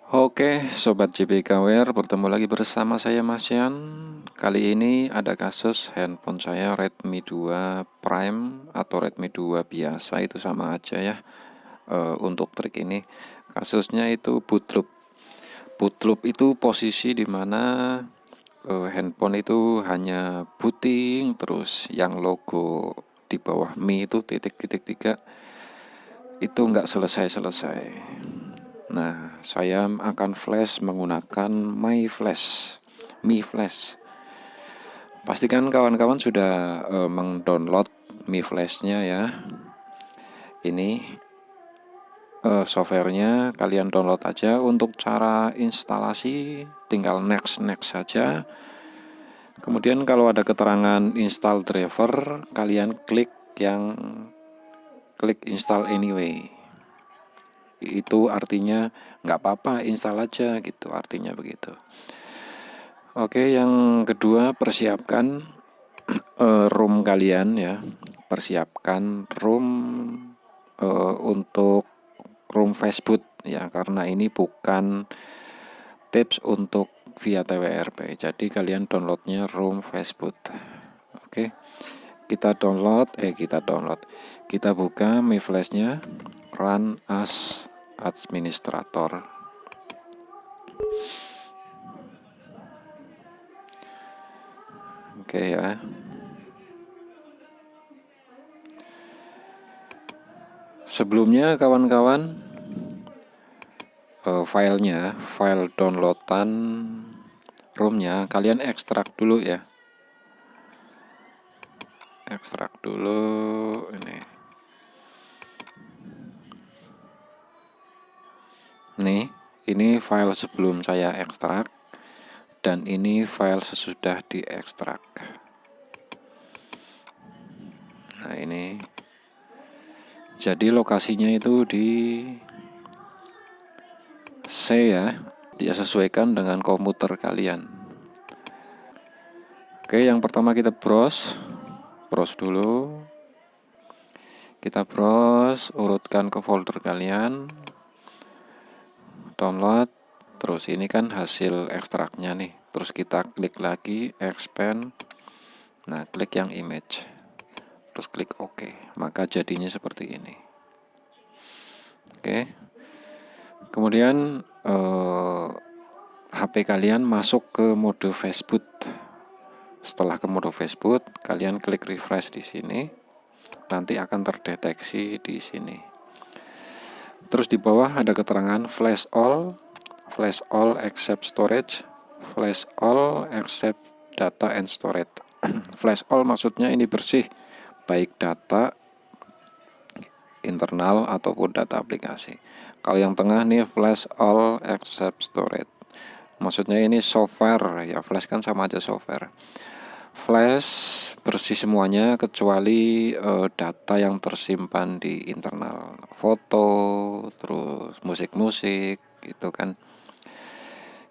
Oke, Sobat JBKWR, bertemu lagi bersama saya Mas Yan. Kali ini ada kasus handphone saya Redmi 2 Prime atau Redmi 2 biasa, itu sama aja ya. Untuk trik ini, kasusnya itu bootloop. Bootloop itu posisi dimana handphone itu hanya booting, terus yang logo di bawah Mi itu titik-titik 3 itu nggak selesai-selesai. Nah, saya akan flash menggunakan Mi Flash. Pastikan kawan-kawan sudah mendownload Mi Flash-nya ya. Ini softwarenya kalian download aja. Untuk cara instalasi tinggal next saja. Kemudian kalau ada keterangan install driver, kalian klik install anyway. Itu artinya nggak apa-apa, install aja gitu, artinya begitu. Oke, yang kedua, persiapkan ROM kalian ya. Persiapkan ROM untuk ROM fastboot ya, karena ini bukan tips untuk via TWRP. Jadi kalian downloadnya ROM fastboot. Oke. Kita buka Mi Flash-nya, run as administrator. Oke ya. Sebelumnya kawan-kawan, file downloadan ROM-nya kalian ekstrak dulu ya. Ekstrak dulu ini. Nih, ini file sebelum saya ekstrak dan ini file sesudah diekstrak. Nah, ini. Jadi lokasinya itu di C ya. Dia sesuaikan dengan komputer kalian. Oke, yang pertama kita browse dulu. Kita browse, urutkan ke folder kalian, download, terus ini kan hasil ekstraknya nih. Terus kita klik lagi expand. Nah, klik yang image, terus klik OK, maka jadinya seperti ini. Oke, kemudian HP kalian masuk ke mode fastboot. Setelah ke mode fastboot, kalian klik refresh di sini, nanti akan terdeteksi di sini. Terus di bawah ada keterangan flash all except storage, flash all except data and storage. Flash all maksudnya ini bersih, baik data internal ataupun data aplikasi. Kalau yang tengah nih flash all except storage, maksudnya ini software ya. Flash kan sama aja software. Flash bersih semuanya kecuali data yang tersimpan di internal, foto, terus musik gitu kan.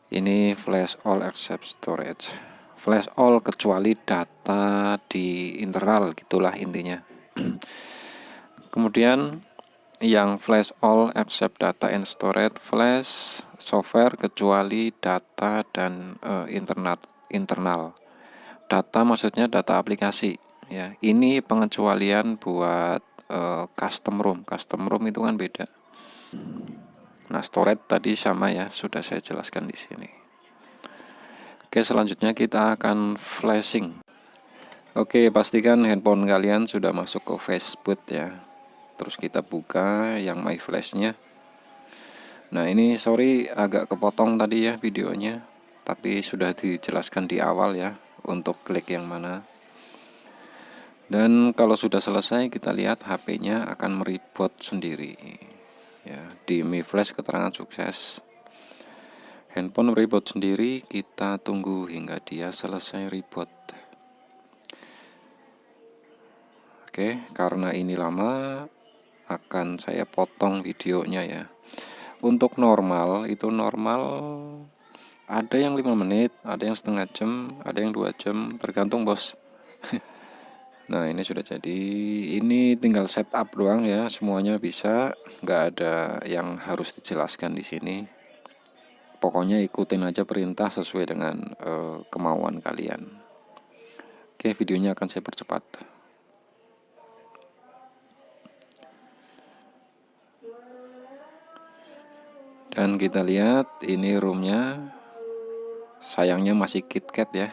Ini flash all except storage. Flash all kecuali data di internal, gitulah intinya. Kemudian yang flash all except data and storage, flash software kecuali data dan internal. Data maksudnya data aplikasi ya. Ini pengecualian buat custom ROM. Custom ROM itu kan beda. Nah, storage tadi sama ya, sudah saya jelaskan di sini. Oke, selanjutnya kita akan flashing. Oke, pastikan handphone kalian sudah masuk ke fastboot ya. Terus kita buka yang My Flash-nya. Nah, ini sorry agak kepotong tadi ya videonya, tapi sudah dijelaskan di awal ya untuk klik yang mana. Dan kalau sudah selesai, kita lihat HP-nya akan mereboot sendiri ya. Di Mi Flash keterangan sukses, handphone mereboot sendiri. Kita tunggu hingga dia selesai reboot. Oke, karena ini lama akan saya potong videonya ya. Untuk normal itu ada yang 5 menit, ada yang setengah jam, ada yang 2 jam, tergantung bos. Nah, ini sudah jadi. Ini tinggal setup doang ya, semuanya bisa, nggak ada yang harus dijelaskan di sini. Pokoknya ikutin aja perintah sesuai dengan kemauan kalian. Oke, videonya akan saya percepat. Dan kita lihat ini roomnya, sayangnya masih KitKat ya.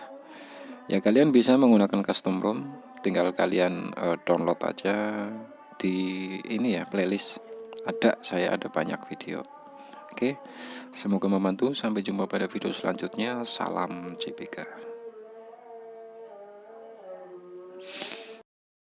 Ya kalian bisa menggunakan custom room, tinggal kalian download aja di ini ya, playlist. Saya ada banyak video. Oke, semoga membantu. Sampai jumpa pada video selanjutnya. Salam CPK.